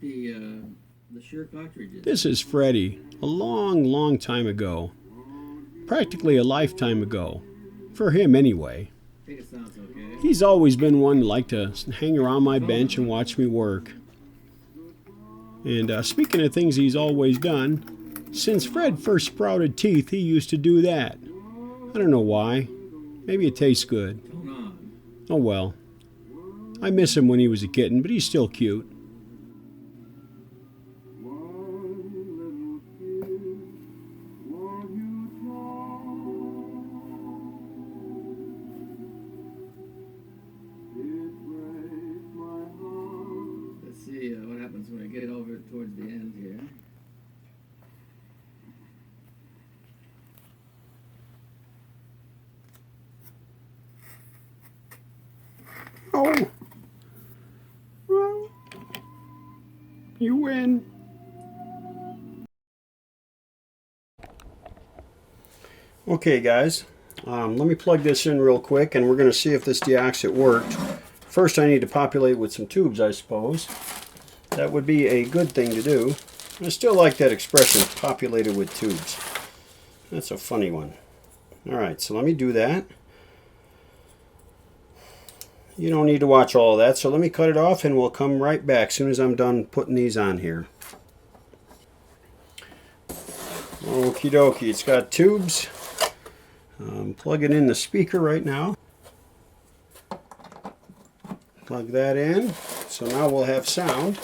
the shear cartridges. This is Freddie, a long, long time ago. Practically a lifetime ago. For him, anyway. I think it sounds okay. He's always been one to like to hang around my bench and watch me work. And speaking of things he's always done, since Fred first sprouted teeth, he used to do that. I don't know why. Maybe it tastes good. Oh well. I miss him when he was a kitten, but he's still cute. Let's see what happens when I get it over towards the end here. Oh. Well, you win. Okay, guys. Let me plug this in real quick, and we're going to see if this deoxit worked. First, I need to populate with some tubes, I suppose. That would be a good thing to do. I still like that expression, populated with tubes. That's a funny one. Alright, so let me do that. You don't need to watch all of that, so let me cut it off and we'll come right back as soon as I'm done putting these on here. Okie dokie, it's got tubes. Plug it in the speaker right now. Plug that in. So now we'll have sound.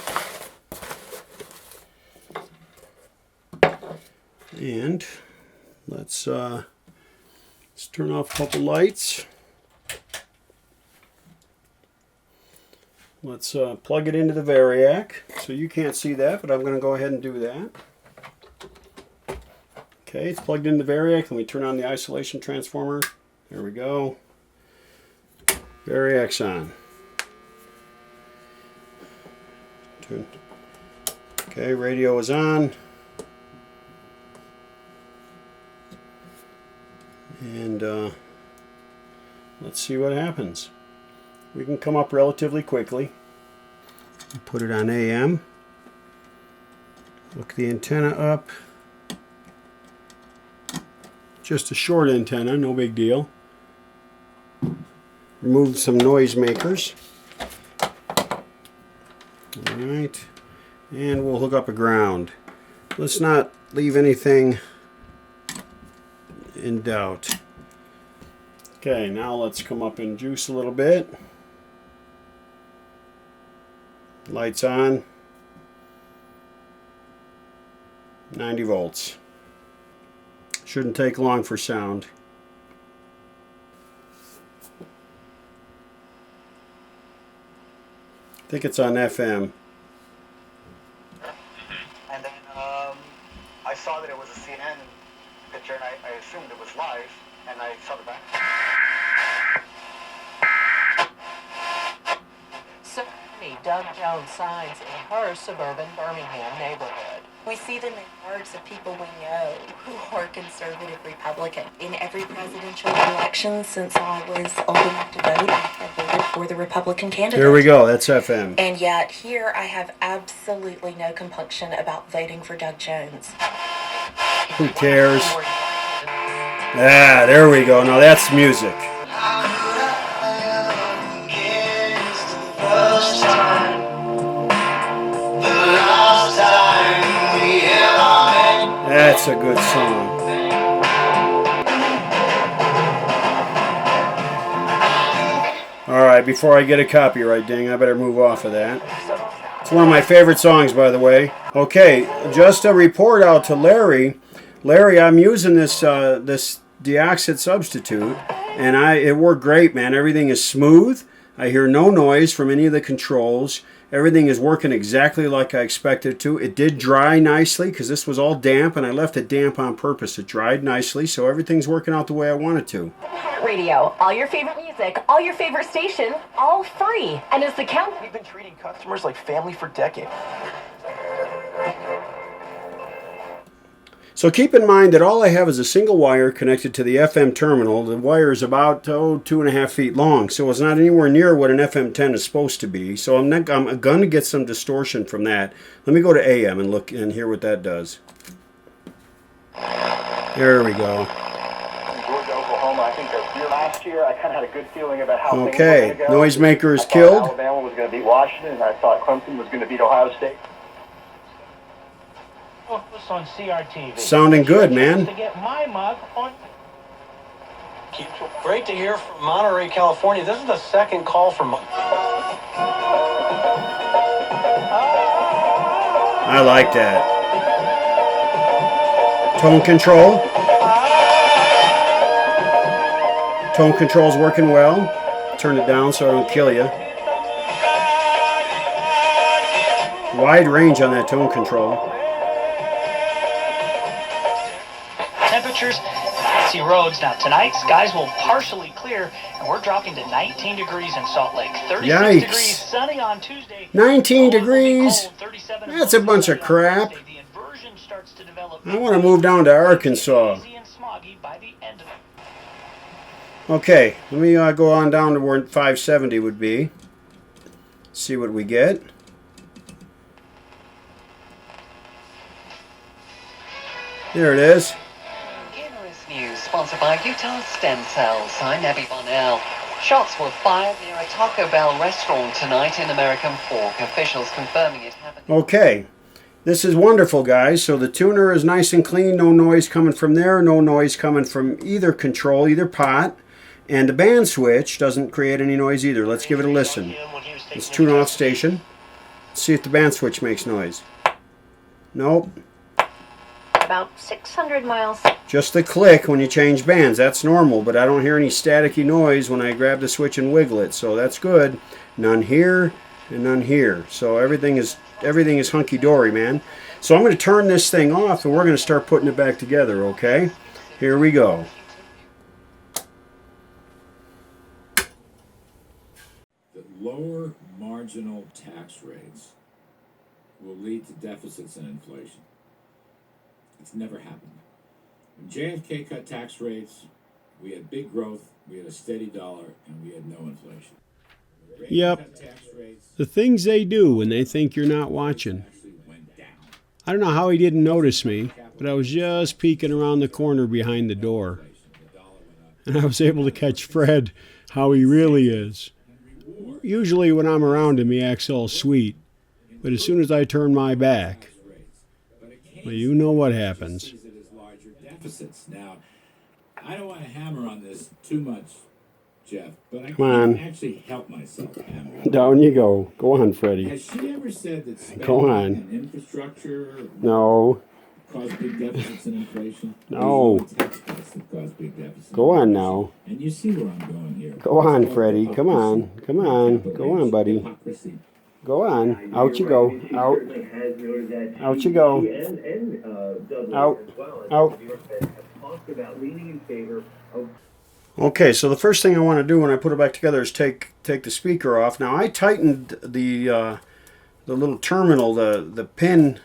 And let's turn off a couple lights. Let's plug it into the Variac. So you can't see that, but I'm going to go ahead and do that. Okay, it's plugged into the Variac. Let me turn on the isolation transformer. There we go. Variac's on. Okay, radio is on. And let's see what happens. We can come up relatively quickly. Put it on AM. Hook the antenna up. Just a short antenna, no big deal. Remove some noise makers. Alright. And we'll hook up a ground. Let's not leave anything in doubt. Okay, now let's come up and juice a little bit. Lights on. 90 volts. Shouldn't take long for sound. I think it's on FM. And then I saw that it was a CNN picture, and I assumed it was live, and I saw the back. So many Doug Jones signs in her suburban Birmingham neighborhood. We see them in yards of people we know who are conservative Republican. In every presidential election since I was old enough to vote, I have voted for the Republican candidate. There we go, that's FM. And yet here I have absolutely no compunction about voting for Doug Jones. Who cares? Ah, there we go. Now that's music. That's a good song. Alright, before I get a copyright ding, I better move off of that. It's one of my favorite songs, by the way. Okay, just a report out to Larry. Larry, I'm using this this deoxit substitute, and it worked great, man. Everything is smooth. I hear no noise from any of the controls. Everything is working exactly like I expected it to. It did dry nicely because this was all damp, and I left it damp on purpose. It dried nicely, so everything's working out the way I want it to. Radio, all your favorite music, all your favorite station, all free. And as the count, We've been treating customers like family for decades. So keep in mind that all I have is a single wire connected to the FM terminal. The wire is about 2.5 feet long, so it's not anywhere near what an FM10 is supposed to be. So I'm going to get some distortion from that. Let me go to AM and look and hear what that does. There we go. Georgia, Oklahoma, I think last year I kind of had a good feeling about how things were Okay, going to go. noisemaker is I thought killed. Alabama was going to beat Washington, and I thought Clemson was going to beat Ohio State. Focus on CRTV. Sounding good, man. To get my mug on. Great to hear from Monterey, California. This is the second call from. I like that. Tone control. Tone control's working well. Turn it down so I don't kill you. Wide range on that tone control. Temperatures, icy roads. Now tonight, skies will partially clear, and we're dropping to 19 degrees in Salt Lake. 36 Yikes. degrees, sunny on Tuesday. 19 Cold will be degrees? cold, 37 That's a bunch of on crap. Wednesday. The inversion starts to develop. I want to move down to Arkansas. Hazy and smoggy by the end of it. Okay, let me go on down to where 570 would be. See what we get. There it is. Generous news sponsored by Utah Stem Cells. I'm Abby Bonnell. Shots were fired near a Taco Bell restaurant tonight in American Fork. Officials confirming it happened. Okay, this is wonderful, guys. So the tuner is nice and clean. No noise coming from there. No noise coming from either control, either pot. And the band switch doesn't create any noise either. Let's give it a listen. Let's tune off station. See if the band switch makes noise. Nope. About 600 miles. Just the click when you change bands. That's normal, but I don't hear any staticky noise when I grab the switch and wiggle it. So that's good. None here and none here. So everything is hunky-dory, man. So I'm going to turn this thing off and we're going to start putting it back together, okay? Here we go. Lower marginal tax rates will lead to deficits and inflation. It's never happened. When JFK cut tax rates, we had big growth, we had a steady dollar, and we had no inflation. Yep. The things they do when they think you're not watching. I don't know how he didn't notice me, but I was just peeking around the corner behind the door. And I was able to catch Fred how he really is. Usually when I'm around him, he acts all sweet. But as soon as I turn my back, well, you know what happens. Now, I don't want to hammer on this too much, Jeff, but I Come on. can't actually help myself hammer. Down you go. Go on, Freddie. Has she ever said that spending Go on. on infrastructure No. cause big deficits and inflation? No. These are the tax cuts that cause big deficits. Go on now. And you see where I'm going here. Go on, Freddie. Come on. Come on. Go on, buddy. Hypocrisy. Go on. Out you go. Out. Out you go. Out. Out. Okay, so the first thing I want to do when I put it back together is take the speaker off. Now I tightened the little terminal, the pin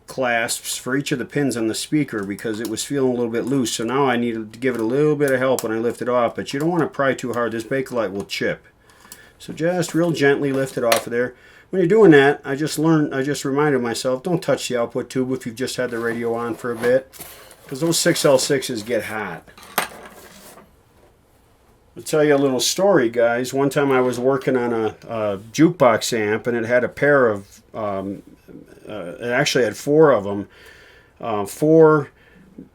clasps for each of the pins on the speaker because it was feeling a little bit loose. So now I need to give it a little bit of help when I lift it off, but you don't want to pry too hard. This Bakelite will chip. So just real gently lift it off of there. When you're doing that, I just reminded myself, don't touch the output tube if you've just had the radio on for a bit, because those 6L6s get hot. I'll tell you a little story, guys. One time I was working on a jukebox amp, and it had a pair of, it actually had four of them, four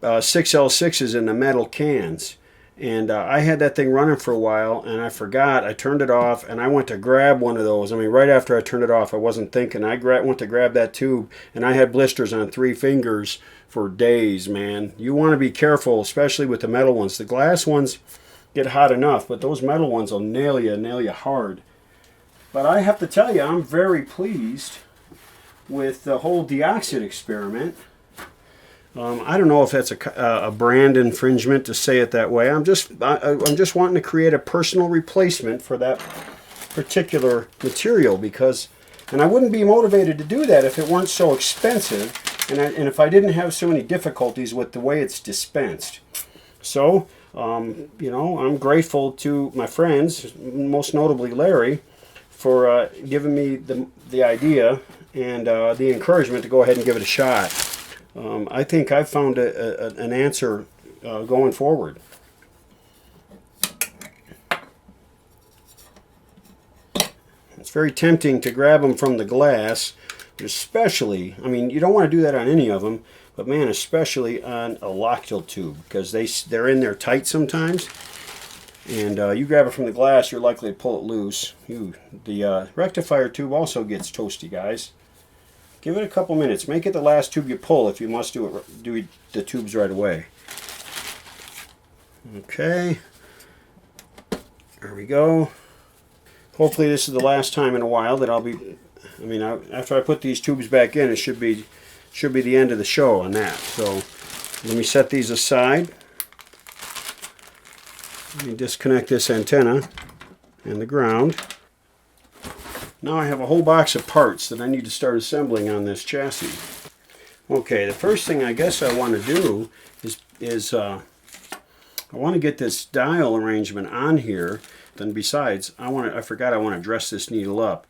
6L6s in the metal cans. And I had that thing running for a while, and I forgot. I turned it off, and I went to grab one of those. I mean, right after I turned it off, I wasn't thinking. I went to grab that tube, and I had blisters on 3 fingers for days, man. You want to be careful, especially with the metal ones. The glass ones get hot enough, but those metal ones will nail you hard. But I have to tell you, I'm very pleased with the whole deoxit experiment. I don't know if that's a brand infringement to say it that way. I'm just wanting to create a personal replacement for that particular material because, and I wouldn't be motivated to do that if it weren't so expensive. and if I didn't have so many difficulties with the way it's dispensed. So, you know, I'm grateful to my friends, most notably Larry, for giving me the idea and the encouragement to go ahead and give it a shot. I think I've found an answer going forward. It's very tempting to grab them from the glass, especially, I mean, you don't want to do that on any of them, but man, especially on a Loctite tube, because they're in there tight sometimes, and you grab it from the glass, you're likely to pull it loose. The rectifier tube also gets toasty, guys. Give it a couple minutes. Make it the last tube you pull if you must do the tubes right away. Okay, there we go. Hopefully this is the last time in a while that I'll be, I mean, after I put these tubes back in, it should be the end of the show on that. So let me set these aside. Let me disconnect this antenna and the ground. Now I have a whole box of parts that I need to start assembling on this chassis. Okay, the first thing I guess I want to do is I want to get this dial arrangement on here. Then besides, I forgot I want to dress this needle up.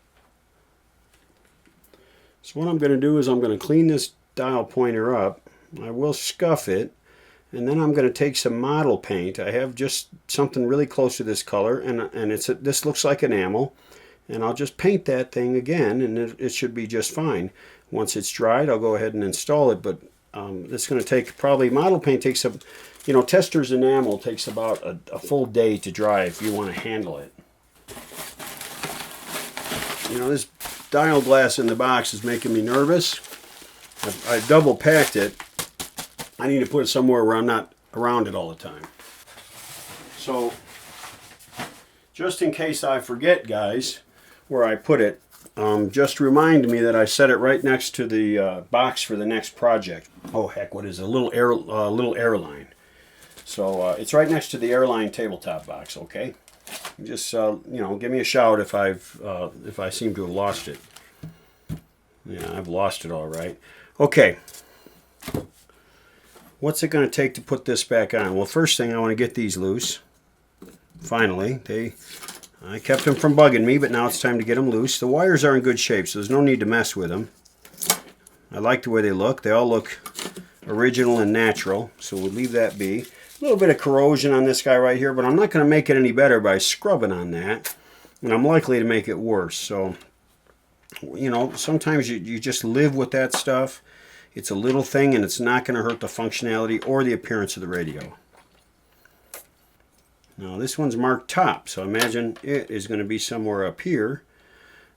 So what I'm going to do is I'm going to clean this dial pointer up. I will scuff it, and then I'm going to take some model paint. I have just something really close to this color, and this looks like enamel, and I'll just paint that thing again, and it should be just fine. Once it's dried, I'll go ahead and install it, but it's going to take probably, model paint takes a, you know, Tester's enamel takes about a full day to dry if you want to handle it. You know, this dial glass in the box is making me nervous. I've double packed it. I need to put it somewhere where I'm not around it all the time. So, just in case I forget, guys, where I put it, just remind me that I set it right next to the box for the next project. Oh heck, what is it? A little airline. So it's right next to the airline tabletop box. Okay, just you know, give me a shout if I seem to have lost it. Yeah, I've lost it all right. Okay, what's it going to take to put this back on? Well, first thing, I want to get these loose. Finally, I kept them from bugging me, but now it's time to get them loose. The wires are in good shape, so there's no need to mess with them. I like the way they look. They all look original and natural, so we'll leave that be. A little bit of corrosion on this guy right here, but I'm not going to make it any better by scrubbing on that, and I'm likely to make it worse. So, you know, sometimes you just live with that stuff. It's a little thing, and it's not going to hurt the functionality or the appearance of the radio. Now this one's marked top, so I imagine it is going to be somewhere up here.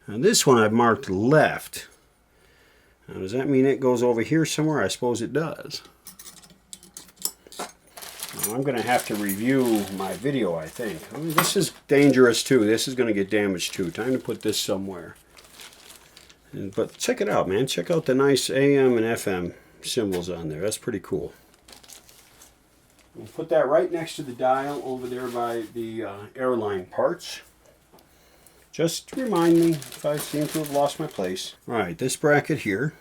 Now this one I've marked left. Now does that mean it goes over here somewhere? I suppose it does. Now, I'm going to have to review my video, I think. I mean, this is dangerous too. This is going to get damaged too. Time to put this somewhere. But check it out, man. Check out the nice AM and FM symbols on there. That's pretty cool. We'll put that right next to the dial over there by the airline parts. Just remind me if I seem to have lost my place. Alright, this bracket here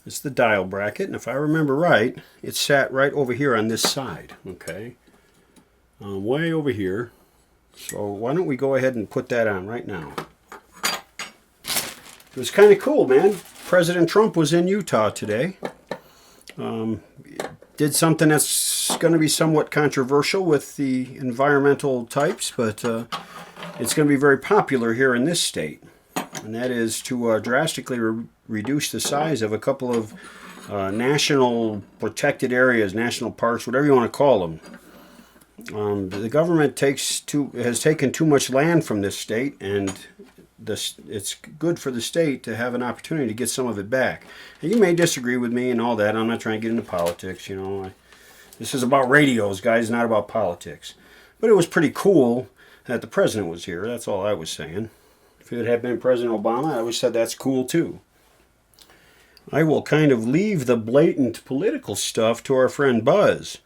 is the dial bracket, and if I remember right, it sat right over here on this side. Okay, way over here. So why don't we go ahead and put that on right now. It was kind of cool, man. President Trump was in Utah today. Did something that's going to be somewhat controversial with the environmental types, but it's going to be very popular here in this state. And that is to drastically reduce the size of a couple of national protected areas, national parks, whatever you want to call them. The government has taken too much land from this state, and it's good for the state to have an opportunity to get some of it back. And you may disagree with me and all that. I'm not trying to get into politics, you know. This is about radios, guys, not about politics. But it was pretty cool that the president was here. That's all I was saying. If it had been President Obama, I would have said that's cool too. I will kind of leave the blatant political stuff to our friend Buzz.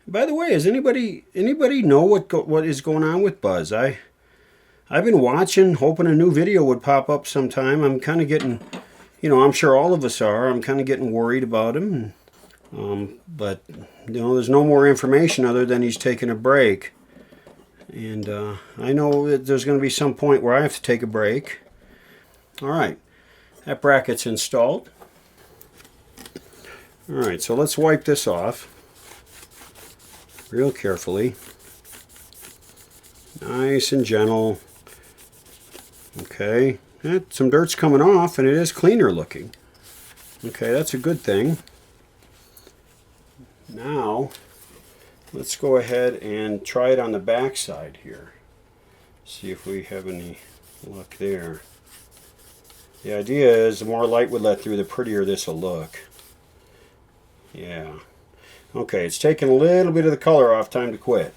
By the way, does anybody know what is going on with Buzz? I've been watching, hoping a new video would pop up sometime. I'm kind of getting You know, I'm sure all of us are. I'm kind of getting worried about him. But, you know, there's no more information other than he's taking a break. And I know that there's going to be some point where I have to take a break. All right, that bracket's installed. All right, so let's wipe this off real carefully. Nice and gentle. Okay, some dirt's coming off and it is cleaner looking. Okay, that's a good thing. Now, let's go ahead and try it on the back side here. See if we have any luck there. The idea is the more light we let through, the prettier this will look. Yeah. Okay, it's taking a little bit of the color off. Time to quit.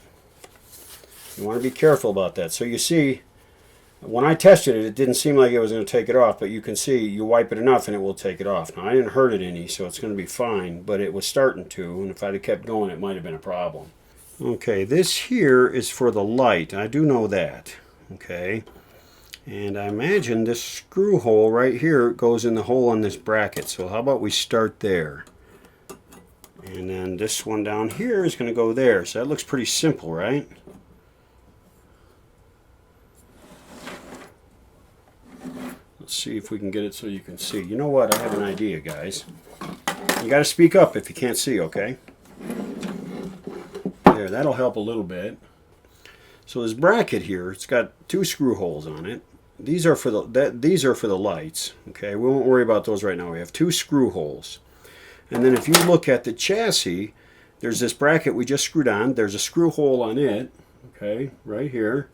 You want to be careful about that. So you see, when I tested it, it didn't seem like it was going to take it off, but you can see you wipe it enough and it will take it off. Now, I didn't hurt it any, so it's going to be fine, but it was starting to, and if I'd have kept going, it might have been a problem. Okay, this here is for the light. I do know that. Okay, and I imagine this screw hole right here goes in the hole on this bracket, so how about we start there? And then this one down here is going to go there, so that looks pretty simple, right? Let's see if we can get it so you can see. You know what? I have an idea, guys. You got to speak up if you can't see, okay? There, that'll help a little bit. So this bracket here, it's got 2 screw holes on it. These are for the lights, okay? We won't worry about those right now. We have 2 screw holes. And then if you look at the chassis, there's this bracket we just screwed on. There's a screw hole on it, okay, right here.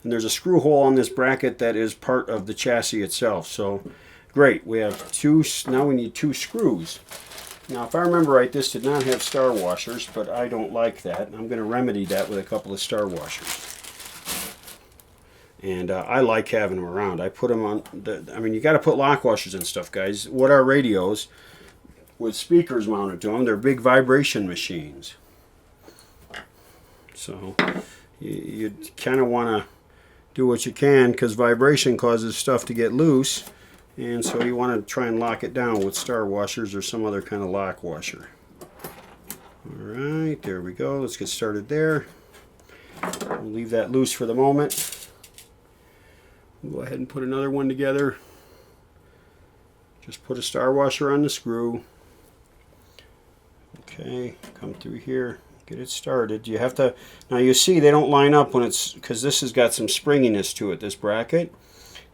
And there's a screw hole on this bracket that is part of the chassis itself. So great, we have 2, now we need 2 screws. Now if I remember right, this did not have star washers, but I don't like that. I'm going to remedy that with a couple of star washers. And I like having them around. I put them on, I mean, you got to put lock washers and stuff, guys. What are radios with speakers mounted to them? They're big vibration machines. So you kind of want to do what you can, because vibration causes stuff to get loose, and so you want to try and lock it down with star washers or some other kind of lock washer. Alright, there we go. Let's get started there. We'll leave that loose for the moment. We'll go ahead and put another one together. Just put a star washer on the screw. Okay, come through here. Get it started. You have to, now you see they don't line up when it's, because this has got some springiness to it, this bracket.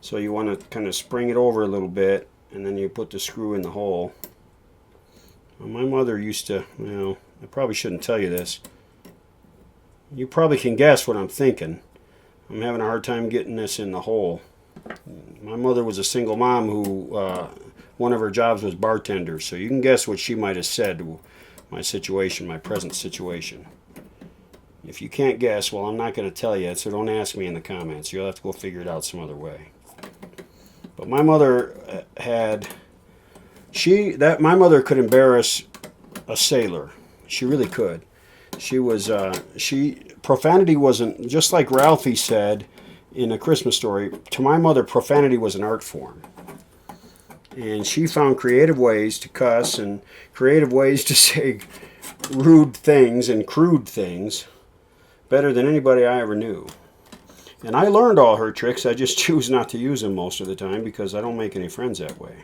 So you want to kind of spring it over a little bit, and then you put the screw in the hole. Well, my mother used to, well, I probably shouldn't tell you this. You probably can guess what I'm thinking. I'm having a hard time getting this in the hole. My mother was a single mom who, one of her jobs was bartender, so you can guess what she might have said. My situation, my present situation. If you can't guess, well, I'm not going to tell you, so don't ask me in the comments. You'll have to go figure it out some other way. But my mother had, my mother could embarrass a sailor. She really could. She was, profanity wasn't, just like Ralphie said in A Christmas Story, to my mother, profanity was an art form. And she found creative ways to cuss and creative ways to say rude things and crude things better than anybody I ever knew. And I learned all her tricks. I just choose not to use them most of the time because I don't make any friends that way.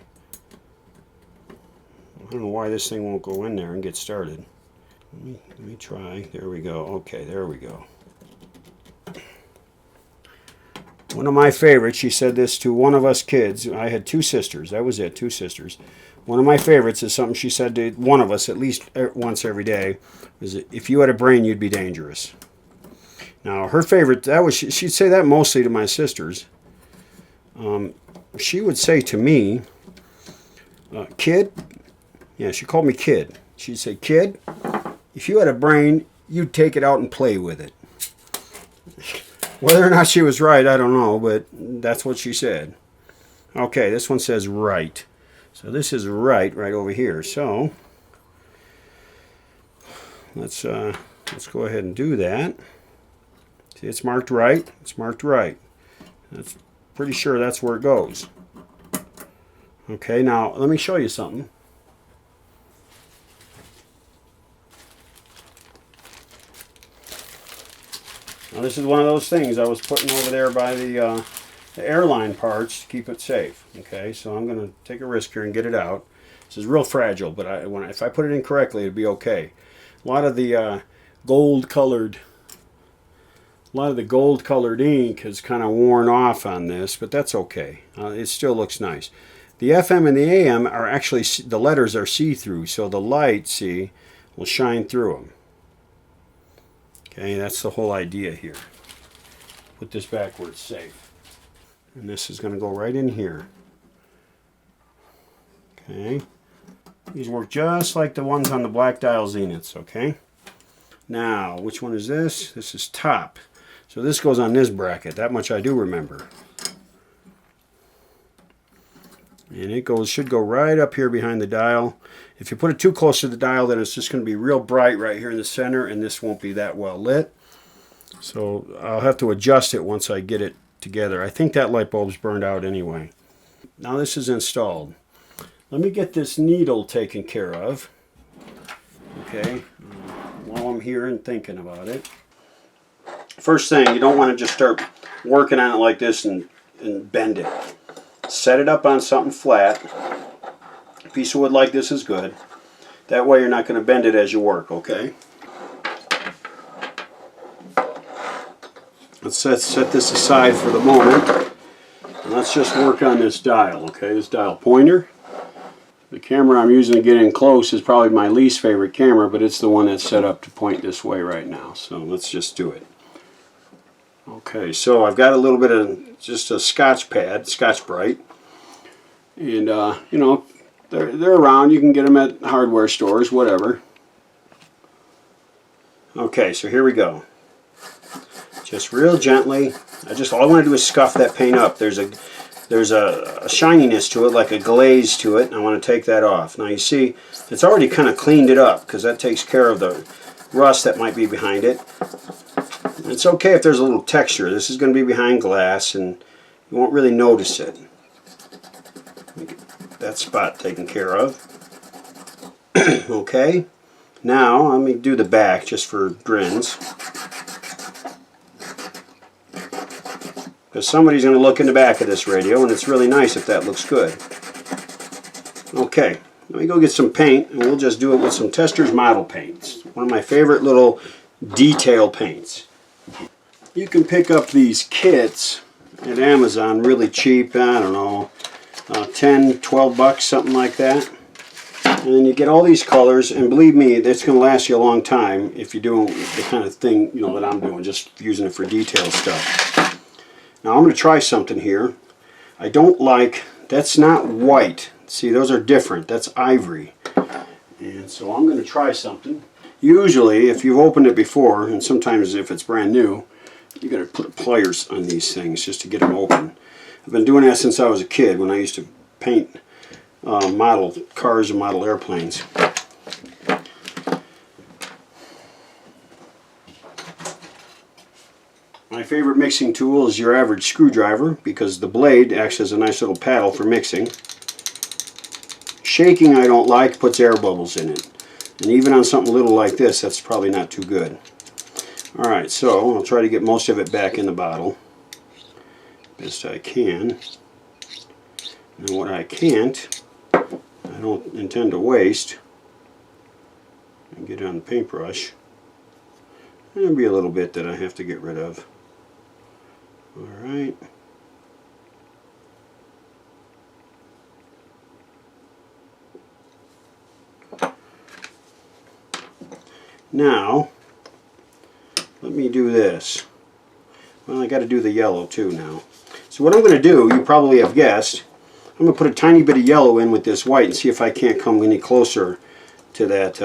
I don't know why this thing won't go in there and get started. Let me try. There we go. Okay, there we go. One of my favorites, she said this to one of us kids. I had 2 sisters. That was it, 2 sisters. One of my favorites is something she said to one of us at least once every day. Is if you had a brain, you'd be dangerous. Now, her favorite, that was, she'd say that mostly to my sisters. She would say to me, kid, yeah, she called me kid. She'd say, kid, if you had a brain, you'd take it out and play with it. Whether or not she was right, I don't know, but that's what she said. Okay, this one says right. So this is right over here. So let's go ahead and do that. See, it's marked right. It's marked right. That's pretty sure that's where it goes. Okay, now let me show you something. Now this is one of those things I was putting over there by the airline parts to keep it safe. Okay, so I'm going to take a risk here and get it out. This is real fragile, but if I put it in correctly, it'd be okay. A lot of the gold-colored ink has kind of worn off on this, but that's okay. It still looks nice. The FM and the AM are actually, the letters are see-through, so the light, see, will shine through them. Okay, that's the whole idea here. Put this back where it's safe. And this is going to go right in here. Okay. These work just like the ones on the black dial Zeniths, okay? Now, which one is this? This is top. So this goes on this bracket. That much I do remember. And it should go right up here behind the dial. If you put it too close to the dial, then it's just going to be real bright right here in the center, and this won't be that well lit. So I'll have to adjust it once I get it together. I think that light bulb's burned out anyway. Now this is installed. Let me get this needle taken care of. Okay, while I'm here and thinking about it. First thing, you don't want to just start working on it like this and bend it. Set it up on something flat. A piece of wood like this is good. That way you're not going to bend it as you work, okay? Let's set this aside for the moment. And let's just work on this dial, okay? This dial pointer. The camera I'm using to get in close is probably my least favorite camera, but it's the one that's set up to point this way right now. So let's just do it. Okay, so I've got a little bit of just a Scotch pad, Scotch Brite. And, you know, they're around. You can get them at hardware stores, whatever. Okay, so here we go. Just real gently. All I want to do is scuff that paint up. There's a shininess to it, like a glaze to it, and I want to take that off. Now you see, it's already kind of cleaned it up, because that takes care of the rust that might be behind it. It's okay if there's a little texture. This is going to be behind glass, and you won't really notice it. Get that spot taken care of. Okay, now let me do the back just for grins. Because somebody's going to look in the back of this radio, and it's really nice if that looks good. Okay, let me go get some paint, and we'll just do it with some Testors Model Paints. One of my favorite little detail paints. You can pick up these kits at Amazon really cheap, I don't know, 10, 12 bucks, something like that. And then you get all these colors, and believe me, it's going to last you a long time if you're doing the kind of thing, you know, that I'm doing, just using it for detail stuff. Now I'm going to try something here. I don't like, that's not white. See, those are different. That's ivory. And so I'm going to try something. Usually, if you've opened it before, and sometimes if it's brand new, you got to put pliers on these things just to get them open. I've been doing that since I was a kid when I used to paint model cars and model airplanes. My favorite mixing tool is your average screwdriver because the blade acts as a nice little paddle for mixing. Shaking I don't like, puts air bubbles in it. And even on something little like this, that's probably not too good. Alright, so I'll try to get most of it back in the bottle. Best I can. And what I can't, I don't intend to waste. And get on the paintbrush. There'll be a little bit that I have to get rid of. Alright. Now, let me do this. Well, I got to do the yellow too now. So what I'm going to do, you probably have guessed, I'm going to put a tiny bit of yellow in with this white and see if I can't come any closer to that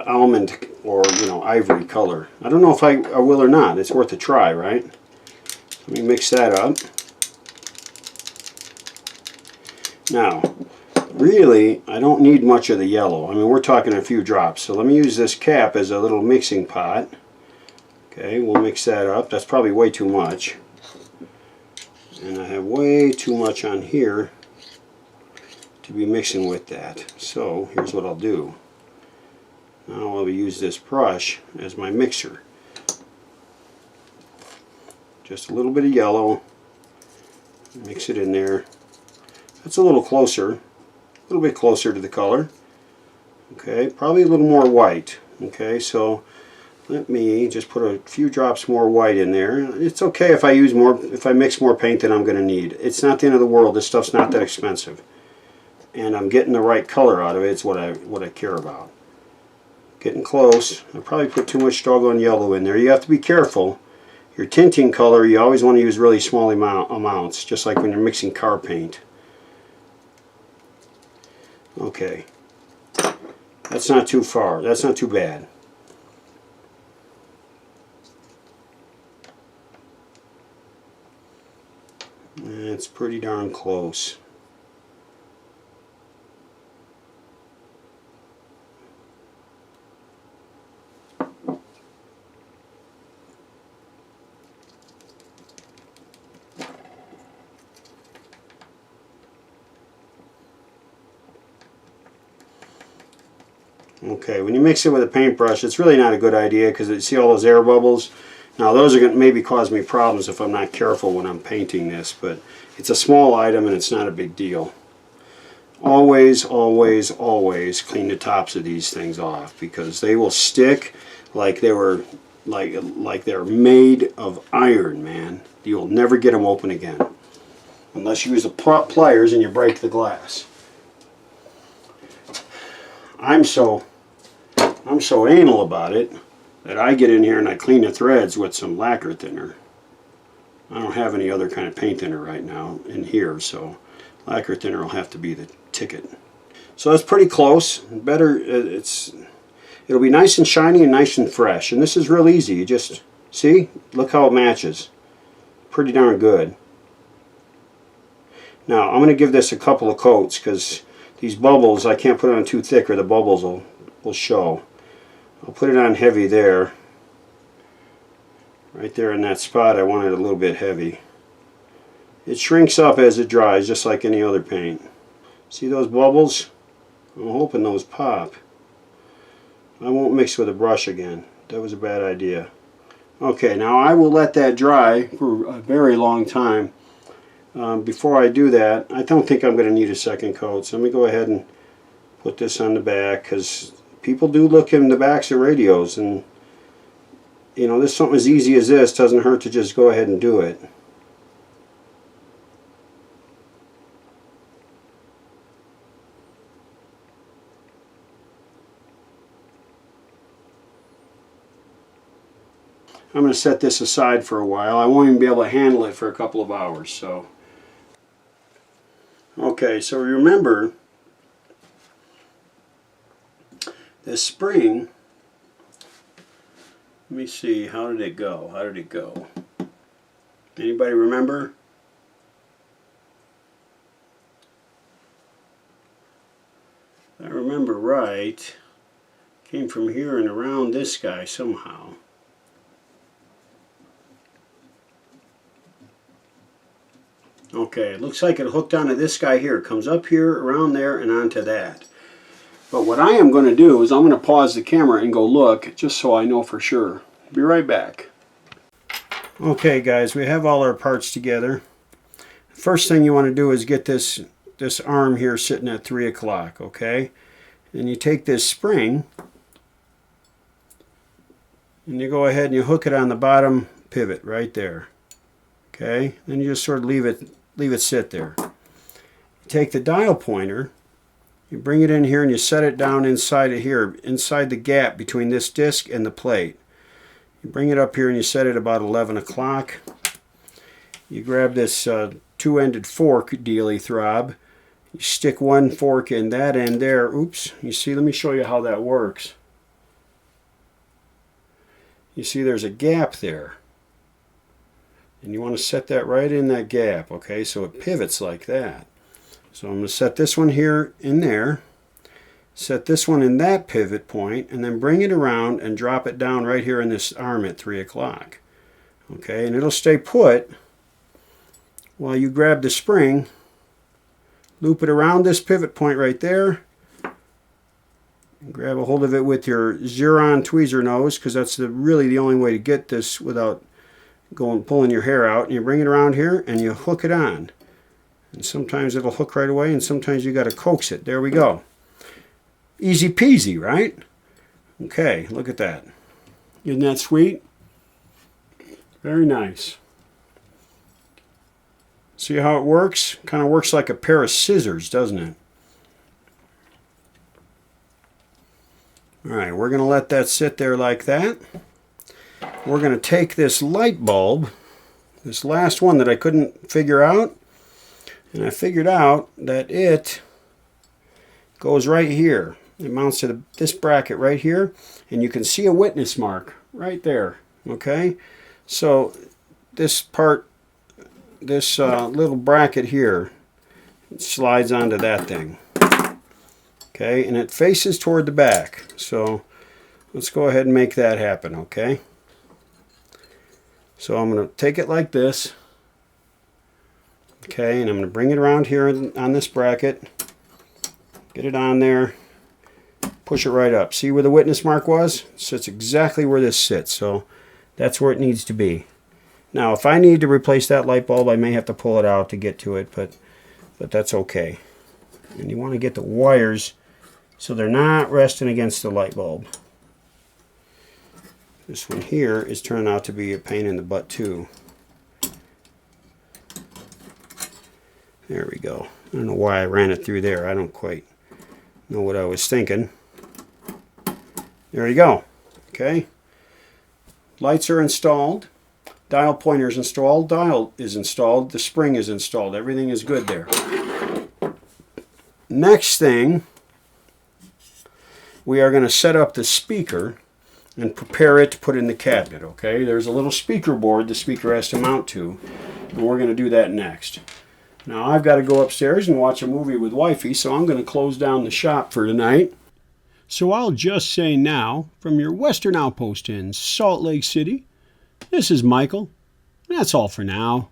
almond or, you know, ivory color. I don't know if I will or not. It's worth a try, right? Let me mix that up. Now, really, I don't need much of the yellow. I mean, we're talking a few drops. So let me use this cap as a little mixing pot. Okay, we'll mix that up. That's probably way too much. And I have way too much on here to be mixing with that. So here's what I'll do. Now I'll use this brush as my mixer. Just a little bit of yellow. Mix it in there. That's a little closer. A little bit closer to the color. Okay, probably a little more white. Okay, so let me just put a few drops more white in there. It's okay if I use more, if I mix more paint than I'm going to need. It's not the end of the world. This stuff's not that expensive. And I'm getting the right color out of it. It's what I care about. Getting close. I probably put too much doggone yellow in there. You have to be careful. Your tinting color, you always want to use really small amounts, just like when you're mixing car paint. Okay. That's not too far. That's not too bad. It's pretty darn close. Okay, when you mix it with a paintbrush, it's really not a good idea because you see all those air bubbles? Now those are going to maybe cause me problems if I'm not careful when I'm painting this, but it's a small item and it's not a big deal. Always, always, always clean the tops of these things off because they will stick like they were like they're made of iron, man. You'll never get them open again unless you use the pliers and you break the glass. I'm so anal about it that I get in here and I clean the threads with some lacquer thinner. I don't have any other kind of paint thinner right now in here, so lacquer thinner will have to be the ticket. So that's pretty close. Better, it'll be nice and shiny and nice and fresh. And this is real easy. You just see, look how it matches. Pretty darn good. Now I'm going to give this a couple of coats because these bubbles, I can't put it on too thick or the bubbles will show. I'll put it on heavy there. Right there in that spot I want it a little bit heavy. It shrinks up as it dries just like any other paint. See those bubbles? I'm hoping those pop. I won't mix with a brush again. That was a bad idea. Okay, now I will let that dry for a very long time. Before I do that, I don't think I'm going to need a second coat. So let me go ahead and put this on the back because people do look in the backs of radios, and you know, this something as easy as this doesn't hurt to just go ahead and do it. I'm going to set this aside for a while. I won't even be able to handle it for a couple of hours. So, okay, so remember this spring. Let me see, how did it go? How did it go? Anybody remember? If I remember right, came from here and around this guy somehow. Okay, it looks like it hooked onto this guy here. It comes up here, around there, and onto that. But what I am going to do is I'm going to pause the camera and go look, just so I know for sure. Be right back. Okay guys, we have all our parts together. First thing you want to do is get this arm here sitting at 3 o'clock, okay? And you take this spring, and you go ahead and you hook it on the bottom pivot right there. Okay, then you just sort of leave it sit there. You take the dial pointer, you bring it in here and you set it down inside of here, inside the gap between this disc and the plate. You bring it up here and you set it about 11 o'clock. You grab this two-ended fork dealy throb. You stick one fork in that end there. Oops, you see, let me show you how that works. You see there's a gap there. And you want to set that right in that gap, okay, so it pivots like that. So I'm going to set this one here in there, set this one in that pivot point, and then bring it around and drop it down right here in this arm at 3 o'clock. Okay, and it'll stay put while you grab the spring, loop it around this pivot point right there, and grab a hold of it with your Xeron tweezer nose, because that's really the only way to get this without pulling your hair out. And you bring it around here and you hook it on. And sometimes it'll hook right away, and sometimes you got to coax it. There we go. Easy peasy, right? Okay, look at that. Isn't that sweet? Very nice. See how it works? Kind of works like a pair of scissors, doesn't it? Alright, we're going to let that sit there like that. We're going to take this light bulb, this last one that I couldn't figure out, and I figured out that it goes right here. It mounts to this bracket right here, and you can see a witness mark right there. Okay, so this part, this little bracket here, slides onto that thing. Okay, and it faces toward the back. So let's go ahead and make that happen. Okay, so I'm going to take it like this. Okay, and I'm going to bring it around here on this bracket, get it on there, push it right up. See where the witness mark was? It sits exactly where this sits, so that's where it needs to be. Now, if I need to replace that light bulb, I may have to pull it out to get to it, but that's okay. And you want to get the wires so they're not resting against the light bulb. This one here is turning out to be a pain in the butt too. There we go. I don't know why I ran it through there. I don't quite know what I was thinking. There you go. Okay. Lights are installed. Dial pointer is installed. Dial is installed. The spring is installed. Everything is good there. Next thing, we are going to set up the speaker and prepare it to put in the cabinet. Okay. There's a little speaker board the speaker has to mount to, and we're going to do that next. Now I've got to go upstairs and watch a movie with wifey, so I'm going to close down the shop for tonight. So I'll just say now, from your Western Outpost in Salt Lake City, this is Michael. That's all for now.